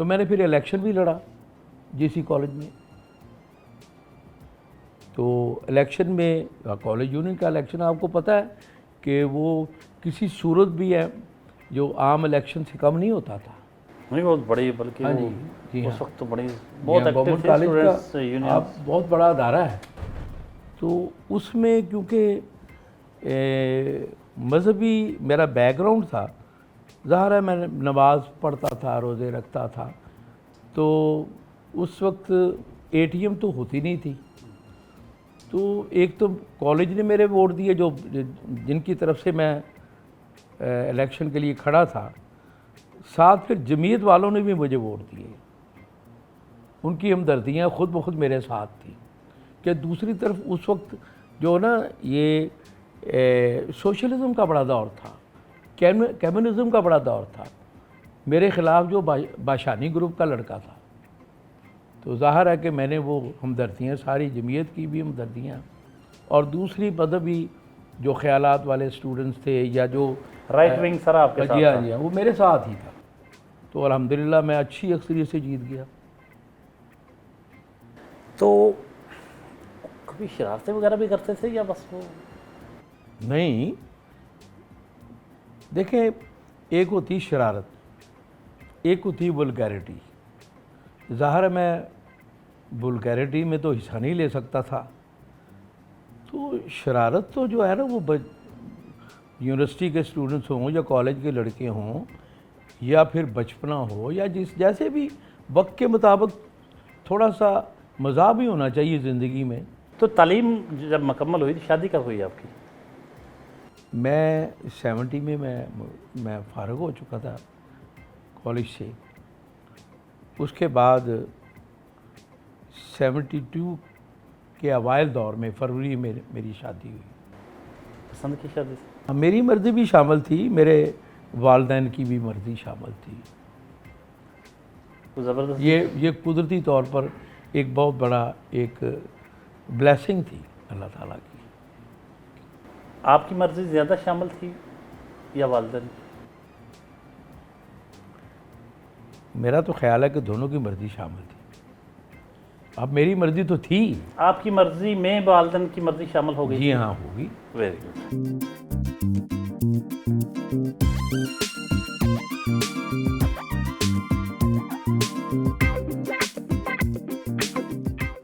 تو میں نے پھر الیکشن بھی لڑا GC کالج میں. تو الیکشن میں کالج یونین کا الیکشن آپ کو پتہ ہے کہ وہ کسی صورت بھی ہے جو عام الیکشن سے کم نہیں ہوتا تھا. نہیں بہت بڑی، بلکہ ہاں وہ جی اس وقت تو بڑی بہت ایکٹیو گورنمنٹ تھے کالج اسٹوڈنٹس کا یونین. آپ بہت بڑا ادارہ ہے. تو اس میں کیونکہ مذہبی میرا بیک گراؤنڈ تھا، ظاہر ہے میں نماز پڑھتا تھا، روزے رکھتا تھا. تو اس وقت ATM تو ہوتی نہیں تھی. تو ایک تو کالج نے میرے ووٹ دیے جو جن کی طرف سے میں الیکشن کے لیے کھڑا تھا، ساتھ پھر جمعیت والوں نے بھی مجھے ووٹ دیے. ان کی ہمدردیاں خود بخود میرے ساتھ تھیں. کہ دوسری طرف اس وقت جو نا یہ سوشلزم کا بڑا دور تھا، کمیونزم کا بڑا دور تھا. میرے خلاف جو باشانی گروپ کا لڑکا تھا، تو ظاہر ہے کہ میں نے وہ ہمدردیاں ساری جمعیت کی بھی ہمدردیاں، اور دوسری مذہبی جو خیالات والے اسٹوڈنٹس تھے یا جو رائٹ ونگ سر آپ کے ساتھ تھا. جی وہ میرے ساتھ ہی تھا. تو الحمدللہ میں اچھی اکثریت سے جیت گیا. تو کبھی شرارتیں وغیرہ بھی کرتے تھے یا بس وہ؟ نہیں، دیکھیں ایک ہوتی شرارت، ایک ہوتی ولگیرٹی. ظاہر ہے میں ولگیرٹی میں تو حصہ نہیں لے سکتا تھا. تو شرارت تو جو ہے نا وہ یونیورسٹی کے اسٹوڈنٹس ہوں یا کالج کے لڑکے ہوں یا پھر بچپنا ہو یا جیسے بھی وقت کے مطابق تھوڑا سا مزاح بھی ہونا چاہیے زندگی میں. تو تعلیم جب مکمل ہوئی تو شادی کب ہوئی آپ کی؟ میں 70 میں فارغ ہو چکا تھا کالج سے. اس کے بعد 72 کے اوائل دور میں فروری میں میری شادی ہوئی. پسند کی شادی سے؟ میری مرضی بھی شامل تھی، میرے والدین کی بھی مرضی شامل تھی. تو زبردست. یہ قدرتی طور پر ایک بہت بڑا ایک بلیسنگ تھی اللہ تعالیٰ کی. آپ کی مرضی زیادہ شامل تھی یا والدین کی؟ میرا تو خیال ہے کہ دونوں کی مرضی شامل تھی. اب میری مرضی تو تھی. آپ کی مرضی میں والدین کی مرضی شامل ہو گئی؟ جی ہاں ہوگی. Very good.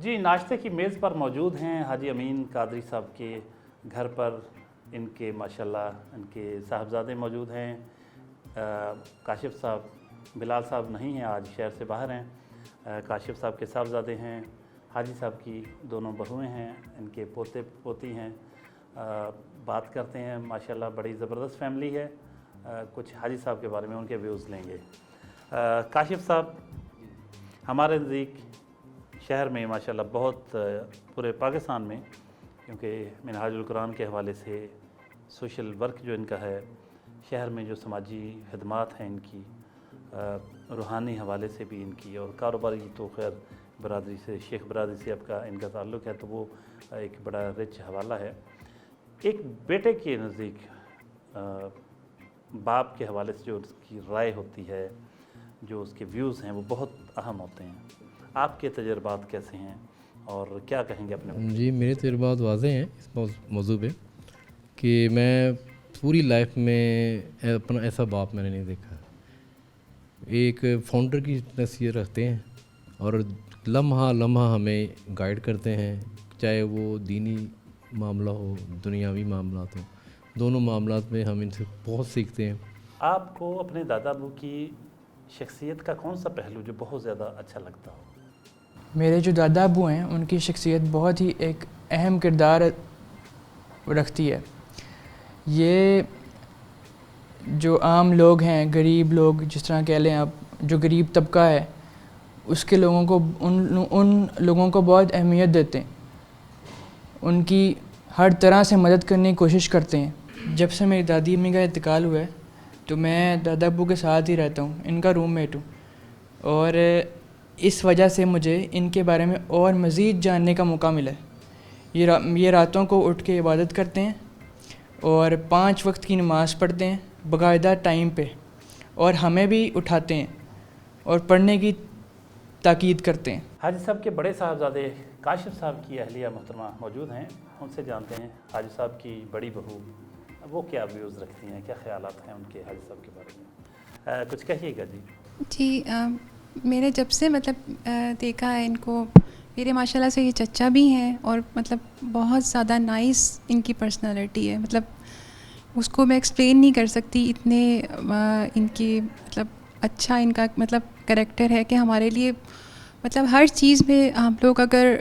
جی ناشتے کی میز پر موجود ہیں حاجی امین قادری صاحب کے گھر پر. ان کے ماشاءاللہ ان کے صاحبزادے موجود ہیں. کاشف صاحب، بلال صاحب نہیں ہیں، آج شہر سے باہر ہیں. کاشف صاحب کے صاحبزادے ہیں. حاجی صاحب کی دونوں بہویں ہیں، ان کے پوتے پوتی ہیں. بات کرتے ہیں. ماشاءاللہ بڑی زبردست فیملی ہے. کچھ حاجی صاحب کے بارے میں ان کے ویوز لیں گے. کاشف صاحب، ہمارے نزدیک شہر میں ماشاءاللہ بہت پورے پاکستان میں، کیونکہ منہاج القرآن کے حوالے سے سوشل ورک جو ان کا ہے، شہر میں جو سماجی خدمات ہیں ان کی، روحانی حوالے سے بھی ان کی، اور کاروباری تو خیر برادری سے، شیخ برادری سے آپ کا ان کا تعلق ہے، تو وہ ایک بڑا رچ حوالہ ہے. ایک بیٹے کے نزدیک باپ کے حوالے سے جو اس کی رائے ہوتی ہے، جو اس کے ویوز ہیں، وہ بہت اہم ہوتے ہیں. آپ کے تجربات کیسے ہیں اور کیا کہیں گے اپنے؟ جی میرے تجربات واضح ہیں اس موضوع پہ کہ میں پوری لائف میں اپنا ایسا باپ میں نے نہیں دیکھا. ایک فاؤنڈر کی نصیحت رکھتے ہیں اور لمحہ لمحہ ہمیں گائیڈ کرتے ہیں، چاہے وہ دینی معاملہ ہو، دنیاوی معاملات ہوں، دونوں معاملات میں ہم ان سے بہت سیکھتے ہیں. آپ کو اپنے دادا ابو کی شخصیت کا کون سا پہلو جو بہت زیادہ اچھا لگتا ہو؟ میرے جو دادا ابو ہیں ان کی شخصیت بہت ہی ایک اہم کردار رکھتی ہے. یہ جو عام لوگ ہیں، غریب لوگ جس طرح کہہ لیں آپ، جو غریب طبقہ ہے، اس کے لوگوں کو ان لوگوں کو بہت اہمیت دیتے ہیں، ان کی ہر طرح سے مدد کرنے کی کوشش کرتے ہیں. جب سے میری دادی امی کا انتقال ہوا ہے تو میں دادا ابو کے ساتھ ہی رہتا ہوں، ان کا روم میٹ ہوں، اور اس وجہ سے مجھے ان کے بارے میں اور مزید جاننے کا موقع ملا ہے. یہ راتوں کو اٹھ کے عبادت کرتے ہیں اور 5 وقت کی نماز پڑھتے ہیں باقاعدہ ٹائم پہ، اور ہمیں بھی اٹھاتے ہیں. اور پڑھنے کی تاکید کرتے ہیں۔ حاجی صاحب کے بڑے صاحبزادے کاشف صاحب کی اہلیہ محترمہ موجود ہیں، ان سے جانتے ہیں حاجی صاحب کی بڑی بہو وہ کیا ویوز رکھتی ہیں، کیا خیالات ہیں ان کے حاجی صاحب کے بارے میں، کچھ کہیے گا جی۔ جی میں نے جب سے مطلب دیکھا ہے ان کو، میرے ماشاءاللہ سے یہ چچا بھی ہیں اور مطلب بہت زیادہ نائس ان کی پرسنالٹی ہے، مطلب اس کو میں ایکسپلین نہیں کر سکتی، اتنے ان کی مطلب اچھا ان کا مطلب کریکٹر ہے کہ ہمارے لیے مطلب ہر چیز میں ہم لوگ اگر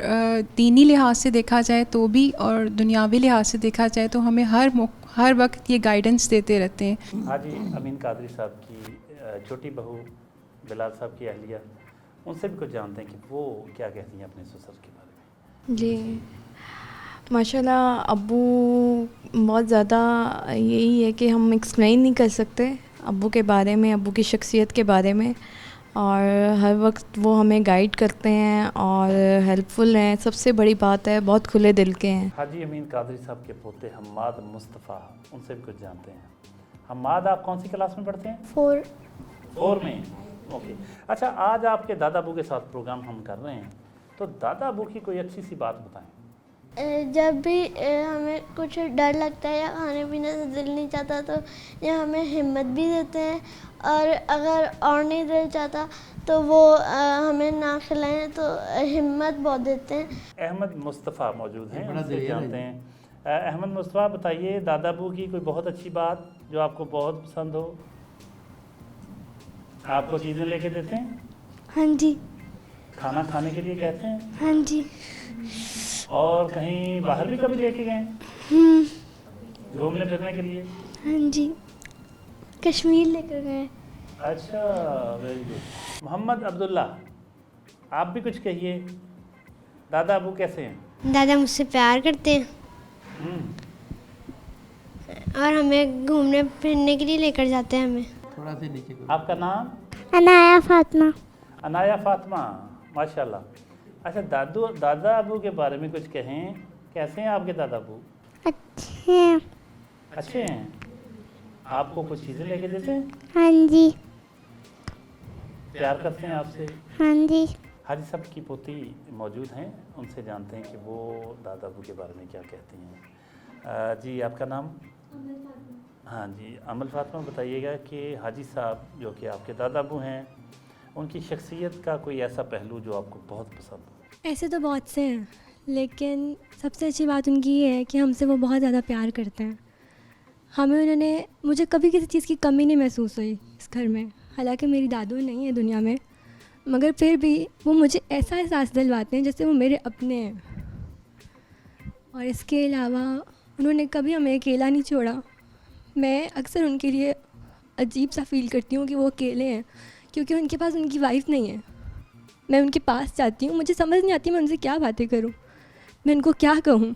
دینی لحاظ سے دیکھا جائے تو بھی اور دنیاوی لحاظ سے دیکھا جائے تو ہمیں ہر وقت یہ گائیڈنس دیتے رہتے ہیں۔ حاجی امین قادری صاحب کی چھوٹی بہو بلال صاحب کی اہلیہ، ان سے بھی کچھ جانتے ہیں کہ وہ کیا کہتی ہیں اپنے سسر کے بارے میں۔ جی ماشاءاللہ ابو بہت زیادہ یہی ہے کہ ہم ایکسپلین نہیں کر سکتے ابو کے بارے میں، ابو کی شخصیت کے بارے میں، اور ہر وقت وہ ہمیں گائیڈ کرتے ہیں اور ہیلپ فل ہیں، سب سے بڑی بات ہے بہت کھلے دل کے ہیں۔ حاجی امین قادری صاحب کے پوتے حماد مصطفیٰ، ان سے بھی کچھ جانتے ہیں۔ حماد آپ کون سی کلاس میں پڑھتے ہیں؟ 4 میں، اوکے۔ اچھا آج آپ کے دادا ابو کے ساتھ پروگرام ہم کر رہے ہیں، تو دادا ابو کی کوئی اچھی سی بات بتائیں۔ جب بھی ہمیں کچھ ڈر لگتا ہے یا کھانے پینے سے دل نہیں چاہتا تو یہ ہمیں ہمت بھی دیتے ہیں، اور اگر اور نہیں دل چاہتا تو وہ ہمیں نہ کھلائیں تو ہمت بہت دیتے ہیں۔ احمد مصطفیٰ موجود ہیں، ان سے جانتے ہیں۔ احمد مصطفیٰ بتائیے دادا ابو کی کوئی بہت اچھی بات جو آپ کو بہت پسند ہو، آپ کو چیزیں لے کے دیتے ہیں، ہاں جی، کھانا کھانے کے لیے کہتے ہیں، ہاں جی، اور کہیں باہر بھی کبھی لے کے گئے گھومنے پھرنے کے لیے؟ ہاں جی، کشمیر لے کر گئے۔ اچھا ویری گڈ۔ محمد عبداللہ آپ بھی کچھ کہیے، دادا ابو کیسے ہیں؟ دادا مجھ سے پیار کرتے ہیں اور ہمیں گھومنے پھرنے کے لیے لے کر جاتے ہیں ہمیں۔ تھوڑا سے نیچے کرو۔ آپ کا نام؟ عنایا فاطمہ۔ عنایا فاطمہ، ماشاءاللہ۔ اچھا دادا ابو کے بارے میں کچھ کہیں، کیسے ہیں آپ کے دادا ابو؟ اچھے ہیں۔ اچھے ہیں، آپ کو کچھ چیزیں لے کے دیتے ہیں، ہاں جی، پیار کرتے ہیں آپ سے؟ ہاں جی۔ حاجی صاحب کی پوتی موجود ہیں، ان سے جانتے ہیں کہ وہ دادا ابو کے بارے میں کیا کہتی ہیں۔ جی آپ کا نام؟ ہاں جی امل فاطمہ، بتائیے گا کہ حاجی صاحب جو کہ آپ کے دادا ابو ہیں، ان کی شخصیت کا کوئی ایسا پہلو جو آپ کو بہت پسند ہو؟ ایسے تو بہت سے ہیں، لیکن سب سے اچھی بات ان کی یہ ہے کہ ہم سے وہ بہت زیادہ پیار کرتے ہیں۔ انہوں نے مجھے کبھی کسی چیز کی کمی نہیں محسوس ہوئی اس گھر میں، حالانکہ میری دادو نہیں ہے دنیا میں، مگر پھر بھی وہ مجھے ایسا احساس دلواتے ہیں جیسے وہ میرے اپنے ہیں۔ اور اس کے علاوہ انہوں نے کبھی ہمیں اکیلا نہیں چھوڑا۔ میں اکثر ان کے لیے عجیب سا فیل کرتی ہوں کہ وہ اکیلے ہیں، کیونکہ ان کے پاس ان کی وائف نہیں ہے۔ میں ان کے پاس جاتی ہوں، مجھے سمجھ نہیں آتی میں ان سے کیا باتیں کروں، میں ان کو کیا کہوں،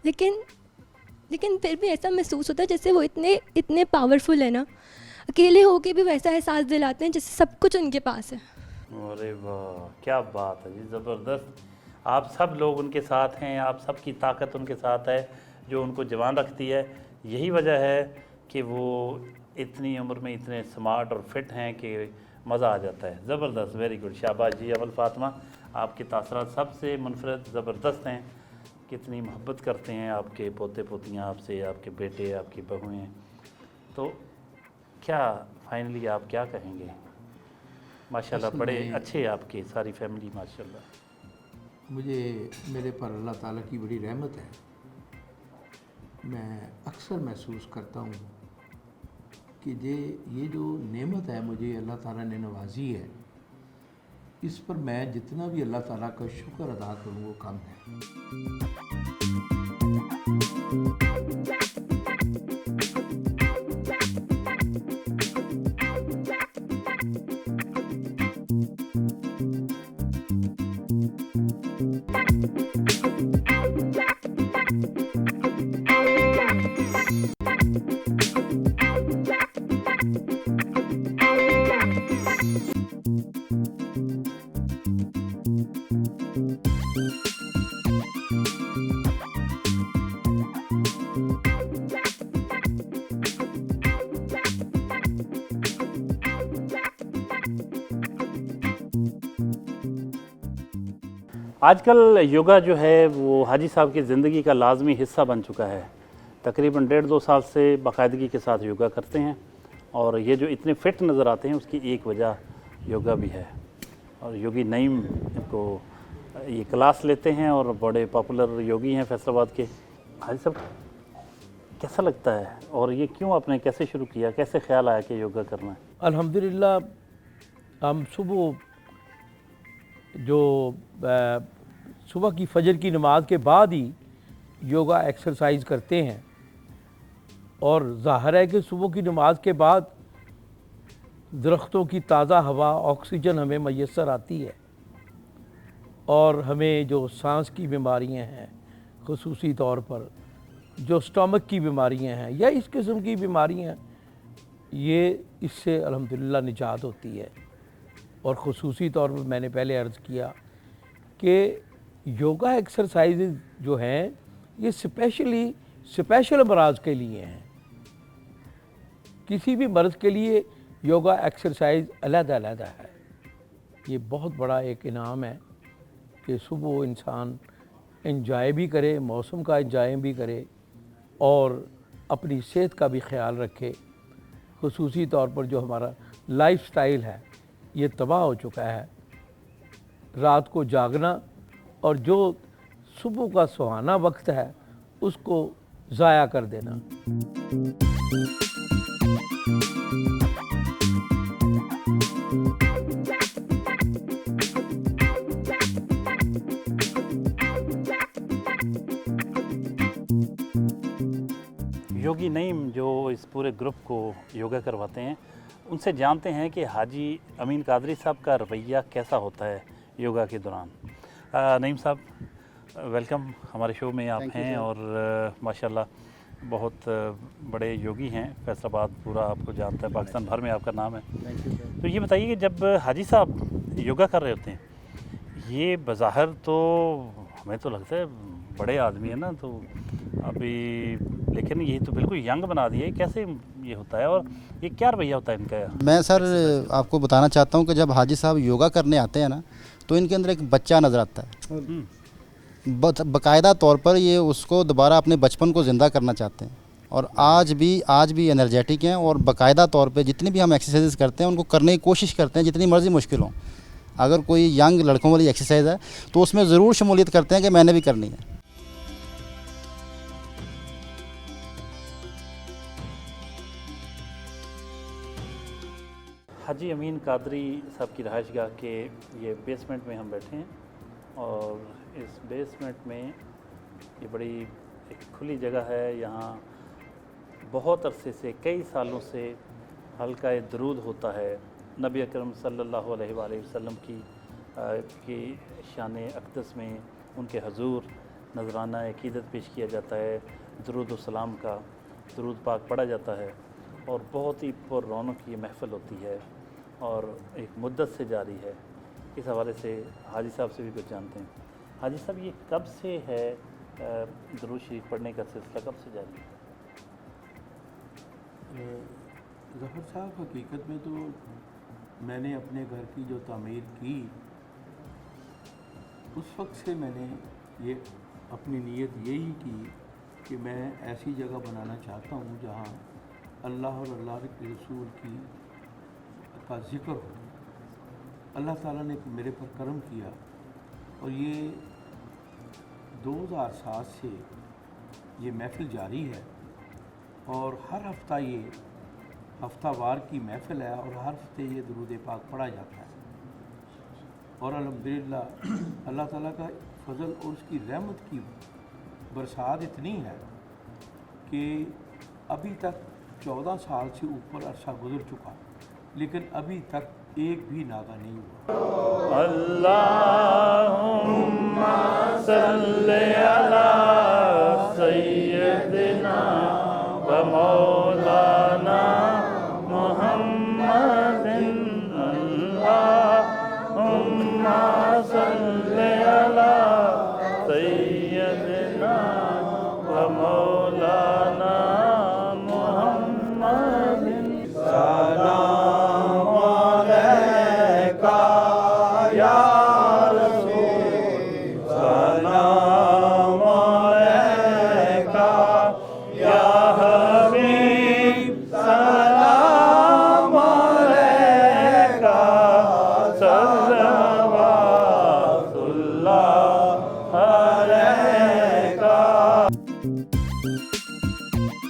لیکن پھر بھی ایسا محسوس ہوتا ہے جیسے وہ اتنے پاورفل ہیں نا، اکیلے ہو کے بھی ویسا احساس دلاتے ہیں جیسے سب کچھ ان کے پاس ہے۔ ارے واہ کیا بات ہے جی، زبردست۔ آپ سب لوگ ان کے ساتھ ہیں، آپ سب کی طاقت ان کے ساتھ ہے جو ان کو جوان رکھتی ہے۔ یہی وجہ ہے کہ وہ اتنی عمر میں اتنے سمارٹ اور فٹ ہیں کہ مزہ آ جاتا ہے۔ زبردست، ویری گڈ، شاباش جی امل فاطمہ، آپ کے تاثرات سب سے منفرد زبردست ہیں۔ کتنی محبت کرتے ہیں آپ کے پوتے پوتیاں آپ سے، آپ کے بیٹے، آپ کی بہویں۔ تو کیا فائنلی آپ کیا کہیں گے؟ ماشاءاللہ بڑے اچھے آپ کی ساری فیملی، ماشاءاللہ۔ مجھے میرے پر اللہ تعالیٰ کی بڑی رحمت ہے۔ میں اکثر محسوس کرتا ہوں کہ یہ جو نعمت ہے مجھے اللہ تعالیٰ نے نوازی ہے، اس پر میں جتنا بھی اللہ تعالیٰ کا شکر ادا کروں وہ کم ہے۔ آج کل یوگا جو ہے وہ حاجی صاحب کی زندگی کا لازمی حصہ بن چکا ہے. تقریباً 1.5-2 سال سے باقاعدگی کے ساتھ یوگا کرتے ہیں, اور یہ جو اتنے فٹ نظر آتے ہیں اس کی ایک وجہ یوگا بھی ہے. اور یوگی نعیم کو یہ کلاس لیتے ہیں اور بڑے پاپولر یوگی ہیں فیصل آباد کے. حاجی صاحب کیسا لگتا ہے, اور یہ کیوں آپ نے کیسے شروع کیا, کیسے خیال آیا کہ یوگا کرنا ہے؟ الحمدللہ ہم صبح کی فجر کی نماز کے بعد ہی یوگا ایکسرسائز کرتے ہیں, اور ظاہر ہے کہ صبح کی نماز کے بعد درختوں کی تازہ ہوا, آکسیجن ہمیں میسر آتی ہے, اور ہمیں جو سانس کی بیماریاں ہیں, خصوصی طور پر جو اسٹامک کی بیماریاں ہیں یا اس قسم کی بیماریاں, یہ اس سے الحمدللہ نجات ہوتی ہے. اور خصوصی طور پر میں نے پہلے عرض کیا کہ یوگا ایکسرسائزز جو ہیں یہ اسپیشل امراض کے لیے ہیں. کسی بھی مرض کے لیے یوگا ایکسرسائز علیحدہ ہے. یہ بہت بڑا ایک انعام ہے کہ صبح انسان انجوائے بھی کرے, موسم کا انجوائے بھی کرے, اور اپنی صحت کا بھی خیال رکھے. خصوصی طور پر جو ہمارا لائف سٹائل ہے یہ تباہ ہو چکا ہے. رات کو جاگنا اور جو صبح کا سہانا وقت ہے اس کو ضائع کر دینا. یوگی نعیم جو اس پورے گروپ کو یوگا کرواتے ہیں, ان سے جانتے ہیں کہ حاجی امین قادری صاحب کا رویہ کیسا ہوتا ہے یوگا کے دوران. نعیم صاحب ویلکم ہمارے شو میں آپ ہیں, اور ماشاءاللہ بہت بڑے یوگی ہیں. فیصل آباد پورا آپ کو جانتا ہے, پاکستان بھر میں آپ کا نام ہے. تو یہ بتائیے کہ جب حاجی صاحب یوگا کر رہے ہوتے ہیں, یہ بظاہر تو ہمیں تو لگتا ہے بڑے آدمی ہیں نا, تو ابھی لیکن یہ تو بالکل ینگ بنا دیا ہے. کیسے یہ ہوتا ہے, اور یہ کیا رویہ ہوتا ہے ان کا؟ میں سر آپ کو بتانا چاہتا ہوں کہ جب حاجی صاحب یوگا کرنے آتے ہیں نا تو ان کے اندر ایک بچہ نظر آتا ہے. باقاعدہ طور پر یہ اس کو دوبارہ اپنے بچپن کو زندہ کرنا چاہتے ہیں, اور آج بھی انرجیٹک ہیں, اور باقاعدہ طور پہ جتنی بھی ہم ایکسرسائز کرتے ہیں ان کو کرنے کی کوشش کرتے ہیں جتنی مرضی مشکل ہوں. اگر کوئی ینگ لڑکوں والی ایکسرسائز ہے تو اس میں ضرور شمولیت کرتے ہیں کہ میں نے بھی کرنی ہے. حاجی امین قادری صاحب کی رہائش گاہ کے یہ بیسمنٹ میں ہم بیٹھے ہیں, اور اس بیسمنٹ میں یہ بڑی ایک کھلی جگہ ہے. یہاں بہت عرصے سے, کئی سالوں سے حلقہ درود ہوتا ہے. نبی اکرم صلی اللہ علیہ وآلہ وسلم کی شان اقدس میں ان کے حضور نذرانہ عقیدت پیش کیا جاتا ہے. درود و سلام کا درود پاک پڑھا جاتا ہے, اور بہت ہی پر رونق یہ محفل ہوتی ہے, اور ایک مدت سے جاری ہے. اس حوالے سے حاجی صاحب سے بھی کچھ جانتے ہیں. حاجی صاحب یہ کب سے ہے درود شریف پڑھنے کا سلسلہ, کب سے جاری ہے؟ ظفر صاحب حقیقت میں تو میں نے اپنے گھر کی جو تعمیر کی اس وقت سے میں نے یہ اپنی نیت یہی کی کہ میں ایسی جگہ بنانا چاہتا ہوں جہاں اللہ اور اللہ کے رسول کا ذکر ہو. اللہ تعالیٰ نے میرے پر کرم کیا, اور یہ 2007 سے یہ محفل جاری ہے, اور ہر ہفتہ یہ ہفتہ وار کی محفل ہے, اور ہر ہفتے یہ درود پاک پڑھا جاتا ہے. اور الحمدللہ اللہ تعالیٰ کا فضل اور اس کی رحمت کی برسات اتنی ہے کہ ابھی تک 14 سال سے اوپر عرصہ گزر چکا, لیکن ابھی تک ایک بھی ناغہ نہیں ہوا. اللہم صلی علی سیدنا و مولانا محمد. اللہم صلی علی سیدنا و مولانا محمد. سلام علیکہ یا رسول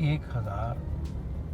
1000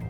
2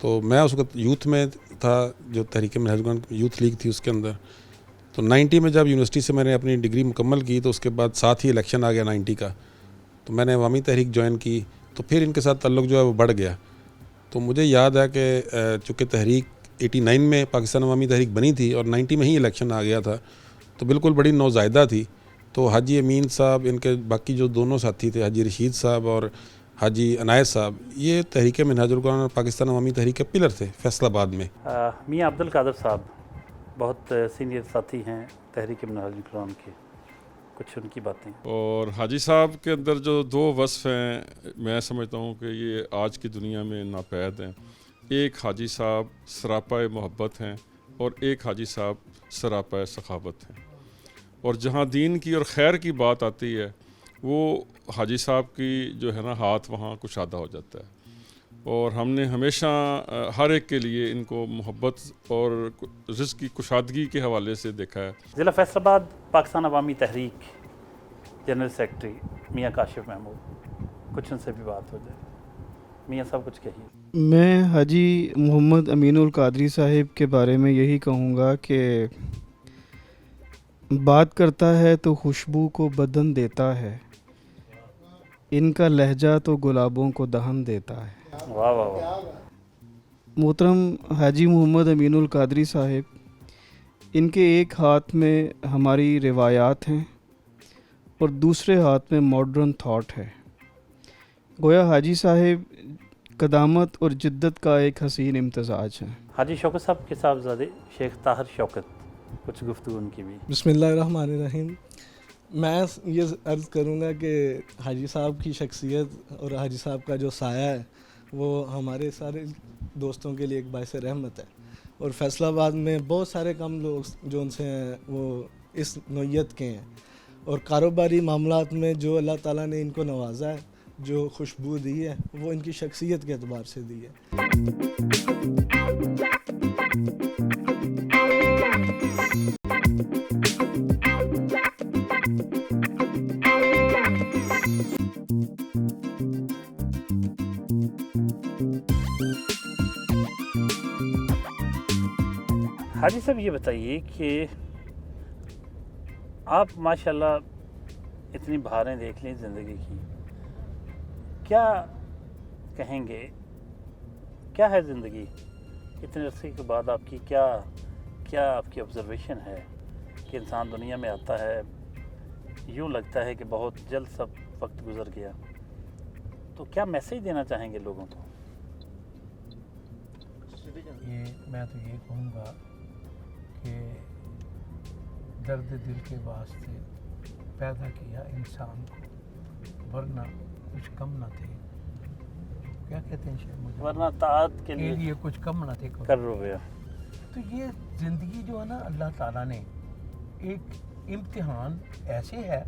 تو میں اس وقت یوتھ میں تھا، جو تحریک منہاج القرآن یوتھ لیگ تھی اس کے اندر. تو 90 میں جب یونیورسٹی سے میں نے اپنی ڈگری مکمل کی تو اس کے بعد ساتھ ہی الیکشن آ گیا 90 کا، تو میں نے عوامی تحریک جوائن کی. تو پھر ان کے ساتھ تعلق جو ہے وہ بڑھ گیا. تو مجھے یاد ہے کہ چونکہ تحریک 89 میں پاکستان عوامی تحریک بنی تھی اور 90 میں ہی الیکشن آ گیا تھا، تو بالکل بڑی نوزائیدہ تھی. تو حاجی امین صاحب، ان کے باقی جو دونوں ساتھی تھے، حاجی رشید صاحب اور حاجی عنایت صاحب، یہ تحریک منہاج القرآن اور پاکستان عوامی تحریک کے پلر تھے فیصل آباد میں. میاں عبد القادر صاحب بہت سینئر ساتھی ہیں تحریک منہاج القرآن کے، کچھ ان کی باتیں. اور حاجی صاحب کے اندر جو دو وصف ہیں میں سمجھتا ہوں کہ یہ آج کی دنیا میں ناپید ہیں. ایک حاجی صاحب سراپا محبت ہیں اور ایک حاجی صاحب سراپا سخاوت ہیں. اور جہاں دین کی اور خیر کی بات آتی ہے وہ حاجی صاحب کی جو ہے نا ہاتھ وہاں کشادہ ہو جاتا ہے. اور ہم نے ہمیشہ ہر ایک کے لیے ان کو محبت اور رزق کی کشادگی کے حوالے سے دیکھا ہے. ضلع فیصل آباد پاکستان عوامی تحریک جنرل سیکرٹری میاں کاشف محمود، کچھ ان سے بھی بات ہو جائے. میاں صاحب کچھ کہیے. میں حاجی محمد امین القادری صاحب کے بارے میں یہی کہوں گا کہ بات کرتا ہے تو خوشبو کو بدن دیتا ہے، ان کا لہجہ تو گلابوں کو دہن دیتا ہے. واہ واہ واہ. محترم حاجی محمد امین القادری صاحب، ان کے ایک ہاتھ میں ہماری روایات ہیں اور دوسرے ہاتھ میں ماڈرن تھاٹ ہے. گویا حاجی صاحب قدامت اور جدت کا ایک حسین امتزاج ہے. حاجی شوکت صاحب کے صاحبزادے شیخ طاہر شوکت، کچھ گفتگو ان کی بھی. بسم اللہ الرحمن الرحیم. میں یہ عرض کروں گا کہ حاجی صاحب کی شخصیت اور حاجی صاحب کا جو سایہ ہے وہ ہمارے سارے دوستوں کے لیے ایک باعث رحمت ہے. اور فیصل آباد میں بہت سارے کم لوگ جو ان سے ہیں وہ اس نوعیت کے ہیں. اور کاروباری معاملات میں جو اللہ تعالیٰ نے ان کو نوازا ہے، جو خوشبو دی ہے، وہ ان کی شخصیت کے اعتبار سے دی ہے. حاجی صاحب یہ بتائیے کہ آپ ماشاءاللہ اتنی بہاریں دیکھ لیں زندگی کی، کیا کہیں گے، کیا ہے زندگی؟ اتنے عرصے کے بعد آپ کی کیا آپ کی آبزرویشن ہے کہ انسان دنیا میں آتا ہے، یوں لگتا ہے کہ بہت جلد سب وقت گزر گیا، تو کیا میسیج دینا چاہیں گے لوگوں کو؟ میں تو یہ کہوں گا کہ درد دل کے واسطے پیدا کیا انسان کو، ورنہ کچھ کم نہ تھے. کیا کہتے ہیں شاید مجھے، ورنہ طاعت کے لیے کچھ کم نہ تھے کر رویا. تو یہ زندگی جو ہے نا اللہ تعالیٰ نے ایک امتحان ایسے ہے،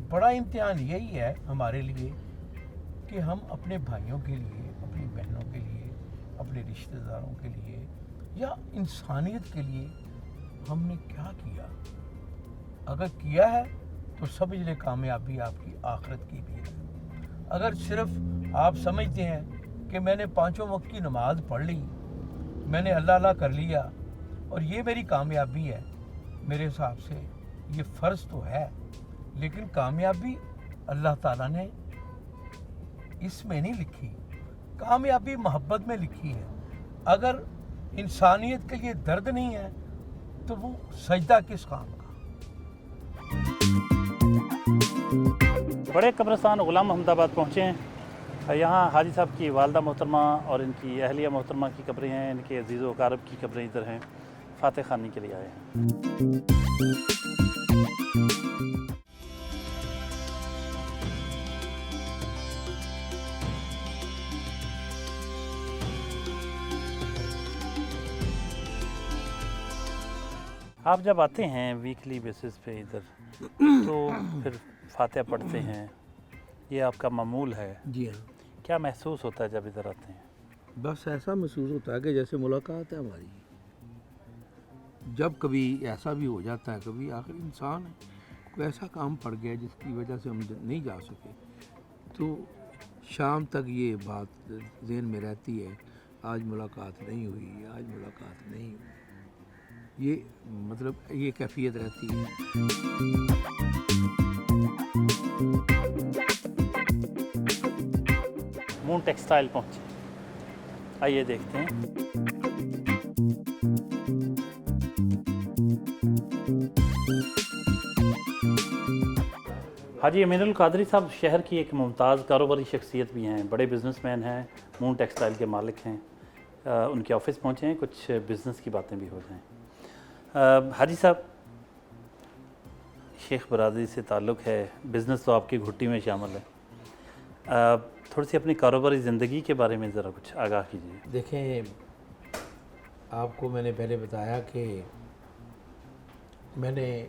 بڑا امتحان یہی ہے ہمارے لیے کہ ہم اپنے بھائیوں کے لیے، اپنی بہنوں کے لیے، اپنے رشتہ داروں کے لیے یا انسانیت کے لیے ہم نے کیا کیا. اگر کیا ہے تو سمجھ لیں کامیابی آپ کی آخرت کی بھی ہے. اگر صرف آپ سمجھتے ہیں کہ میں نے 5 وقت کی نماز پڑھ لی، میں نے اللہ اللہ کر لیا اور یہ میری کامیابی ہے، میرے حساب سے یہ فرض تو ہے، لیکن کامیابی اللہ تعالیٰ نے اس میں نہیں لکھی. کامیابی محبت میں لکھی ہے. اگر انسانیت کے لیے درد نہیں ہے تو وہ سجدہ کس کام کا. بڑے قبرستان غلام محمد آباد پہنچے ہیں. یہاں حاجی صاحب کی والدہ محترمہ اور ان کی اہلیہ محترمہ کی قبریں ہیں، ان کے عزیز و اقارب کی قبریں ادھر ہیں. فاتح خوانی کے لیے آئے ہیں. آپ جب آتے ہیں ویکلی بیسس پہ ادھر تو پھر فاتحہ پڑھتے ہیں، یہ آپ کا معمول ہے. جی ہاں. کیا محسوس ہوتا ہے جب ادھر آتے ہیں؟ بس ایسا محسوس ہوتا ہے کہ جیسے ملاقات ہے ہماری. جب کبھی ایسا بھی ہو جاتا ہے، کبھی آخر انسان ہے، کوئی ایسا کام پڑ گیا جس کی وجہ سے ہم نہیں جا سکے، تو شام تک یہ بات ذہن میں رہتی ہے آج ملاقات نہیں ہوئی، آج ملاقات نہیں ہوئی، یہ مطلب یہ کیفیت رہتی ہے۔ مون ٹیکسٹائل پہنچے، آئیے دیکھتے ہیں۔ حاجی امین القادری صاحب شہر کی ایک ممتاز کاروباری شخصیت بھی ہیں، بڑے بزنس مین ہیں، مون ٹیکسٹائل کے مالک ہیں۔ ان کے آفس پہنچے ہیں، کچھ بزنس کی باتیں بھی ہو جائیں۔ حاجی صاحب، شیخ برادری سے تعلق ہے، بزنس تو آپ کی گھٹی میں شامل ہے، تھوڑی سی اپنی کاروباری زندگی کے بارے میں ذرا کچھ آگاہ کیجیے۔ دیکھیں، آپ کو میں نے پہلے بتایا کہ میں نے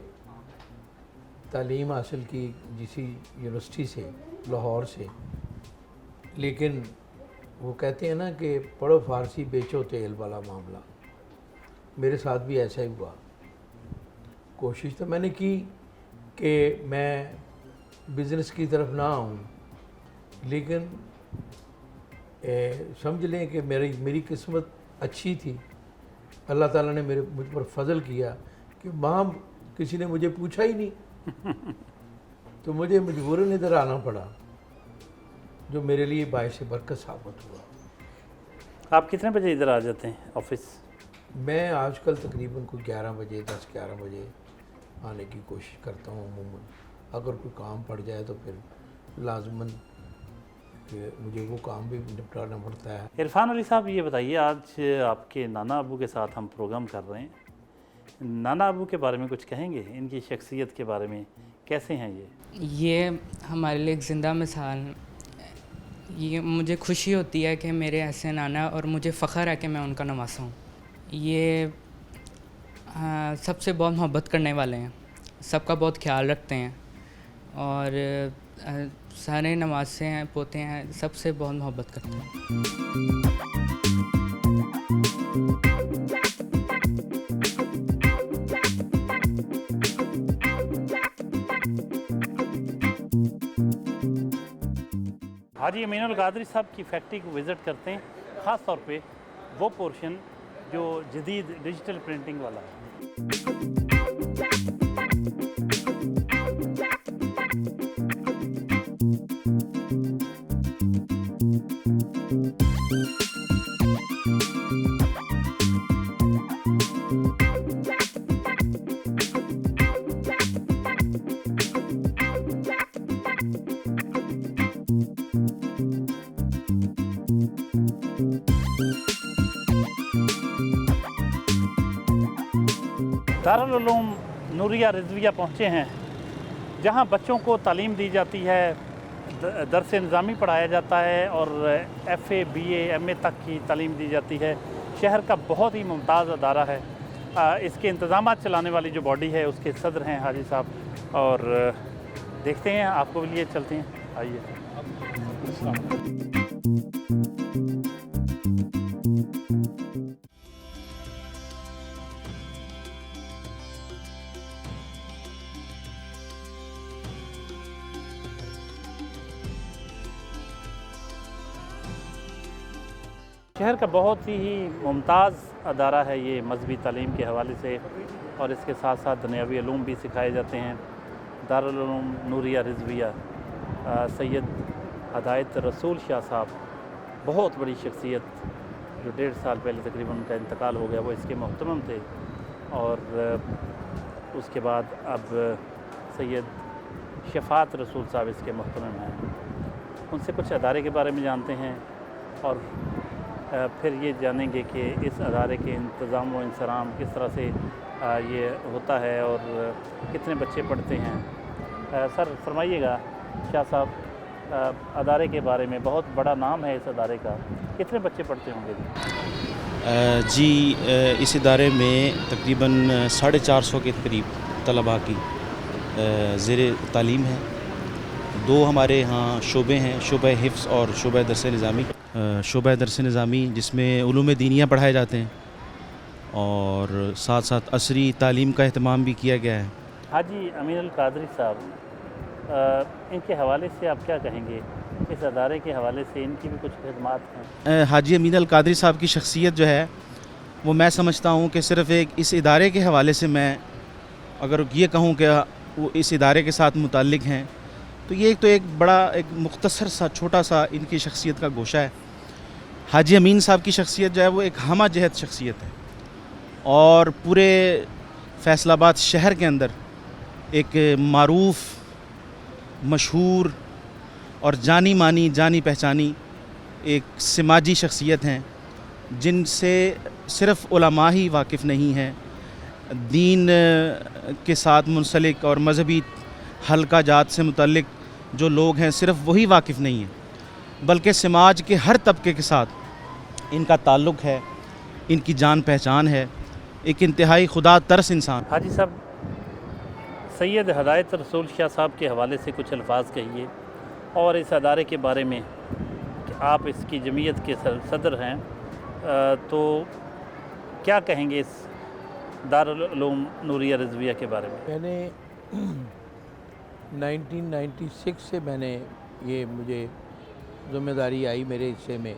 تعلیم حاصل کی جسی یونیورسٹی سے، لاہور سے، لیکن وہ کہتے ہیں نا کہ پڑھو فارسی بیچو تیل والا معاملہ، میرے ساتھ بھی ایسا ہی ہوا۔ کوشش تو میں نے کی کہ میں بزنس کی طرف نہ آؤں، لیکن سمجھ لیں کہ میری قسمت اچھی تھی، اللہ تعالیٰ نے مجھ پر فضل کیا کہ وہاں کسی نے مجھے پوچھا ہی نہیں، تو مجھے مجبوراً ادھر آنا پڑا، جو میرے لیے باعث برکت ثابت ہوا۔ آپ کتنے بجے ادھر آ جاتے ہیں آفس؟ میں آج کل تقریباً کوئی 11 بجے 10-11 بجے آنے کی کوشش کرتا ہوں عموماً۔ اگر کوئی کام پڑ جائے تو پھر لازماً کہ مجھے وہ کام بھی نپٹانا پڑتا ہے۔ عرفان علی صاحب، یہ بتائیے، آج آپ کے نانا ابو کے ساتھ ہم پروگرام کر رہے ہیں، نانا ابو کے بارے میں کچھ کہیں گے؟ ان کی شخصیت کے بارے میں کیسے ہیں یہ ہمارے لیے ایک زندہ مثال، یہ مجھے خوشی ہوتی ہے کہ میرے ایسے نانا، اور مجھے فخر ہے کہ میں ان کا نواسا ہوں۔ یہ سب سے بہت محبت کرنے والے ہیں، سب کا بہت خیال رکھتے ہیں، اور سارے نواسے ہیں، پوتے ہیں، سب سے بہت محبت کرتے ہیں۔ حاجی امین القادری صاحب کی فیکٹری کو وزٹ کرتے ہیں، خاص طور پہ وہ پورشن جو جدید ڈیجیٹل پرنٹنگ والا ہے۔ دارالعلوم نوریہ رضویہ پہنچے ہیں، جہاں بچوں کو تعلیم دی جاتی ہے، درس نظامی پڑھایا جاتا ہے، اور F A, B A, M A تک کی تعلیم دی جاتی ہے۔ شہر کا بہت ہی ممتاز ادارہ ہے۔ اس کے انتظامات چلانے والی جو باڈی ہے، اس کے صدر ہیں حاجی صاحب، اور دیکھتے ہیں، آپ کو بھی لیے چلتے ہیں، آئیے۔ شہر کا بہت ہی ممتاز ادارہ ہے یہ مذہبی تعلیم کے حوالے سے، اور اس کے ساتھ ساتھ دنیاوی علوم بھی سکھائے جاتے ہیں۔ دارالعلوم نوریہ رضویہ، سید ہدایت رسول شاہ صاحب، بہت بڑی شخصیت، جو 1.5 سال پہلے تقریباً ان کا انتقال ہو گیا، وہ اس کے محترم تھے، اور اس کے بعد اب سید شفاعت رسول صاحب اس کے محترم ہیں۔ ان سے کچھ ادارے کے بارے میں جانتے ہیں، اور پھر یہ جانیں گے کہ اس ادارے کے انتظام و انصرام کس طرح سے یہ ہوتا ہے، اور کتنے بچے پڑھتے ہیں۔ سر فرمائیے گا، شاہ صاحب، ادارے کے بارے میں، بہت بڑا نام ہے اس ادارے کا، کتنے بچے پڑھتے ہوں گے؟ جی، اس ادارے میں تقریباً 450 کے قریب طلباء کی زیر تعلیم ہے۔ 2 ہمارے یہاں شعبے ہیں، شعبہ حفظ اور شعبہ درس نظامی۔ شعبہ درس نظامی جس میں علوم دینیہ پڑھائے جاتے ہیں، اور ساتھ ساتھ عصری تعلیم کا اہتمام بھی کیا گیا ہے۔ حاجی امین القادری صاحب، ان کے حوالے سے آپ کیا کہیں گے؟ اس ادارے کے حوالے سے ان کی بھی کچھ خدمات ہیں؟ حاجی امین القادری صاحب کی شخصیت جو ہے وہ میں سمجھتا ہوں کہ صرف ایک اس ادارے کے حوالے سے میں اگر یہ کہوں کہ وہ اس ادارے کے ساتھ متعلق ہیں تو یہ ایک بڑا ایک مختصر سا چھوٹا سا ان کی شخصیت کا گوشہ ہے۔ حاجی امین صاحب کی شخصیت جو ہے وہ ایک ہمہ جہت شخصیت ہے اور پورے فیصل آباد شہر کے اندر ایک معروف، مشہور اور جانی مانی، جانی پہچانی ایک سماجی شخصیت ہیں جن سے صرف علماء ہی واقف نہیں ہیں، دین کے ساتھ منسلک اور مذہبی حلقہ جات سے متعلق جو لوگ ہیں صرف وہی واقف نہیں ہیں، بلکہ سماج کے ہر طبقے کے ساتھ ان کا تعلق ہے، ان کی جان پہچان ہے، ایک انتہائی خدا ترس انسان۔ حاجی صاحب، سید ہدایت رسول شاہ صاحب کے حوالے سے کچھ الفاظ کہیے اور اس ادارے کے بارے میں کہ آپ اس کی جمعیت کے صدر ہیں، تو کیا کہیں گے اس دارالعلوم نوریہ رضویہ کے بارے میں؟ میں نے 1996 سے میں نے یہ مجھے ذمہ داری آئی میرے حصے میں،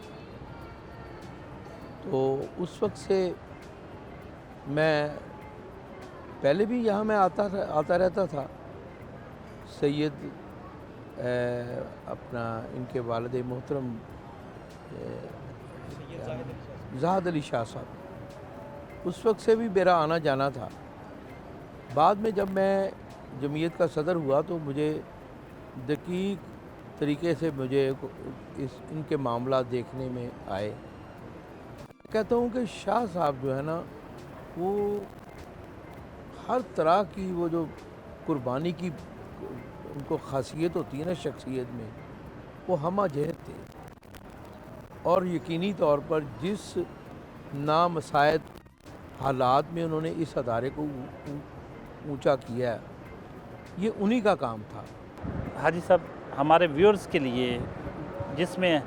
تو اس وقت سے میں پہلے بھی یہاں میں آتا رہتا تھا۔ سید اپنا ان کے والد محترم زاہد علی شاہ صاحب، اس وقت سے بھی میرا آنا جانا تھا۔ بعد میں جب میں جمعیت کا صدر ہوا تو مجھے دقیق طریقے سے مجھے ان کے معاملات دیکھنے میں آئے۔ کہتا ہوں کہ شاہ صاحب جو ہے نا، وہ ہر طرح کی وہ جو قربانی کی ان کو خاصیت ہوتی ہے نا شخصیت میں، وہ ہمہ جہت تھے، اور یقینی طور پر جس نامساعد حالات میں انہوں نے اس ادارے کو اونچا کیا ہے، یہ انہی کا کام تھا۔ حاجی صاحب، ہمارے ویورز کے لیے جس میں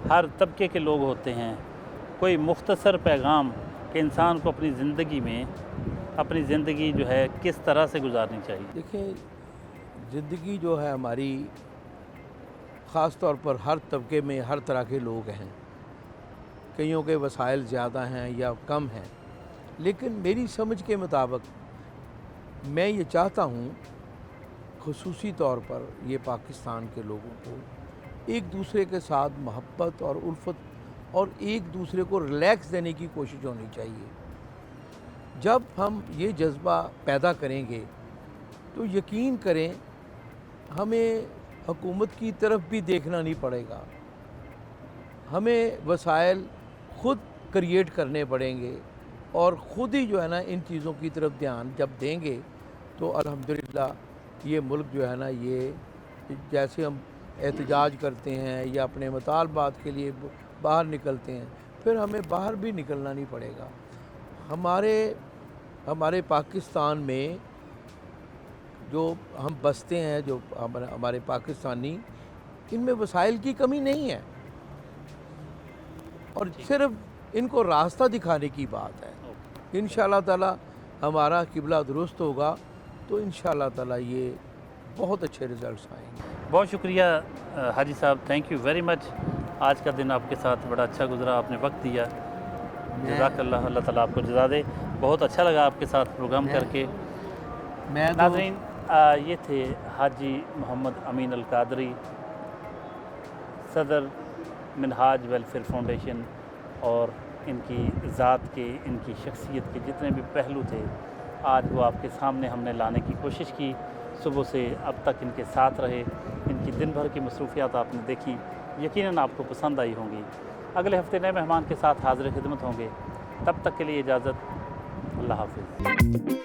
ہر طبقے کے لوگ ہوتے ہیں، کوئی مختصر پیغام کہ انسان کو اپنی زندگی جو ہے کس طرح سے گزارنی چاہیے؟ دیکھیں، زندگی جو ہے ہماری، خاص طور پر ہر طبقے میں ہر طرح کے لوگ ہیں، کئیوں کے وسائل زیادہ ہیں یا کم ہیں، لیکن میری سمجھ کے مطابق میں یہ چاہتا ہوں خصوصی طور پر یہ پاکستان کے لوگوں کو ایک دوسرے کے ساتھ محبت اور الفت اور ایک دوسرے کو ریلیکس دینے کی کوشش ہونی چاہیے۔ جب ہم یہ جذبہ پیدا کریں گے تو یقین کریں ہمیں حکومت کی طرف بھی دیکھنا نہیں پڑے گا، ہمیں وسائل خود کریٹ کرنے پڑیں گے، اور خود ہی جو ہے نا ان چیزوں کی طرف دھیان جب دیں گے تو الحمدللہ یہ ملک جو ہے نا، یہ جیسے ہم احتجاج کرتے ہیں یا اپنے مطالبات کے لیے باہر نکلتے ہیں، پھر ہمیں باہر بھی نکلنا نہیں پڑے گا۔ ہمارے پاکستان میں جو ہم بستے ہیں، جو ہمارے پاکستانی، ان میں وسائل کی کمی نہیں ہے، اور صرف ان کو راستہ دکھانے کی بات ہے۔ انشاءاللہ تعالی ہمارا قبلہ درست ہوگا تو انشاءاللہ تعالی یہ بہت اچھے رزلٹس آئیں گے۔ بہت شکریہ حاجی صاحب، تھینک یو ویری مچ۔ آج کا دن آپ کے ساتھ بڑا اچھا گزرا، آپ نے وقت دیا، جزاک اللہ، اللہ تعالیٰ آپ کو جزا دے۔ بہت اچھا لگا آپ کے ساتھ پروگرام کر کے۔ ناظرین، یہ تھے حاجی محمد امین القادری، صدر منہاج ویلفیئر فاؤنڈیشن، اور ان کی ذات کے، ان کی شخصیت کے جتنے بھی پہلو تھے آج وہ آپ کے سامنے ہم نے لانے کی کوشش کی۔ صبح سے اب تک ان کے ساتھ رہے، ان کی دن بھر کی مصروفیات آپ نے دیکھی، یقیناً آپ کو پسند آئی ہوں گی۔ اگلے ہفتے نئے مہمان کے ساتھ حاضر خدمت ہوں گے، تب تک کے لیے اجازت، اللہ حافظ۔